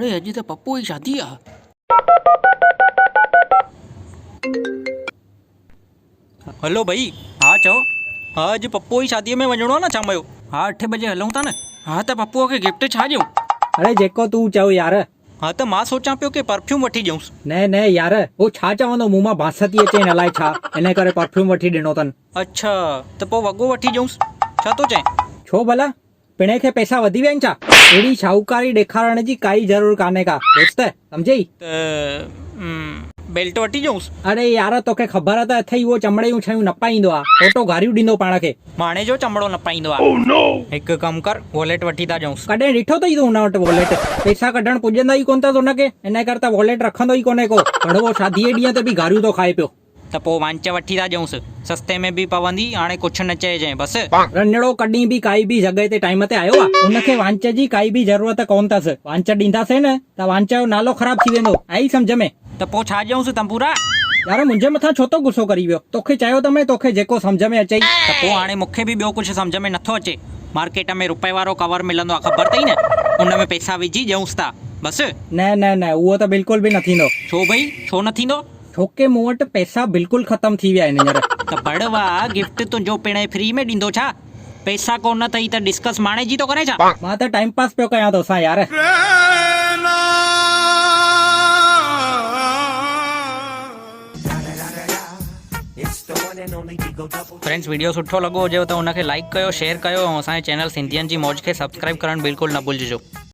अरे अॼु त पप्पू जी शादी आहे। हलो भाई। हाँ चओ। हाँ अॼु पप्पू जी शादीअ में वञिणो आहे न शाम जो। हाँ 8 बजे हलूं था न। हाँ त पप्पूअ खे गिफ्ट छा ॾियूं? अरे जेको तूं चओ यार। हाँ त मां सोचां पियो की परफ्यूम वठी ॾियूंसि। न यार वो छा चवंदो मुंह मां बांस थी अचे न अलाए छा इन करे परफ्यूम वठी ॾिनो अथनि। अच्छा त पोइ वॻो वठी ॾियूंसि छा थो चए? छो भला पिणे खे पैसा वधी विया आहिनि छा? अहिड़ी शाहूकारी ॾेखारण जी काई ज़रूरत कान्हे का दोस्त सम्झई। बेल्ट वठी ॾियूंसि? अरे यार तोखे ख़बर त अथई उहो चमड़े जूं शयूं न पाईंदो आहे, फोटो गारियूं ॾींदो पाण खे। माणे जो चमड़ो न पाईंदो आहे। हिकु कमु कर वॉलेट वठी था ॾियूंसि। कॾहिं ॾिठो अथई तूं हुन वटि वॉलेट? पैसा कढण पुॼंदा ई कोन अथसि हुनखे, इन करे त वॉलेट रखंदो ई कोन्हे को। कड़वो शादीअ ॾींहं ते बि गारियूं थो खाए पियो। त पोइ वांच वठी था ॾियूंसि, सस्ते में बि पवंदी, हाणे कुझु न चइजांइ बसि। रंजड़ो कॾहिं बि काई बि जॻह ते टाइम ते आयो आहे? हुनखे वांच जी काई बि ज़रूरत कोन अथसि। वांच ॾींदासीं न त वांच जो नालो ख़राब थी वेंदो, आई सम्झ में? त पोइ छा ॾियूंसि तंबूरा? यार मुंहिंजे मथां छो तो गुस्सो करी वियो? तोखे चयो त मैं तोखे जेको सम्झ में अचई। त पोइ हाणे मूंखे बि ॿियो कुझु सम्झ में नथो अचे। मार्केट में रुपए वारो कवर मिलंदो आहे ख़बर अथई न, उन में पैसा विझी ॾियूंसि था बसि। न उहो त बिल्कुलु बि न थींदो। छो भई छो न थींदो? छोके मूं वटि पैसा बिल्कुलु ख़तम थी विया आहिनि हींअर। त बड़वा गिफ्ट तुंहिंजो पिणे फ्री में ॾींदो छा? पैसा कोन अथई त डिस्कस माणे जी थो करे छा? मां त टाइम पास पियो कयां तोसां यार। फ्रेंड्स वीडियो सुठो लॻो हुजेव त हुनखे लाइक कयो, शेयर कयो ऐं असांजे चैनल सिंधियन जी मौज खे सब्सक्राइब करणु बिल्कुलु न भुलिजो।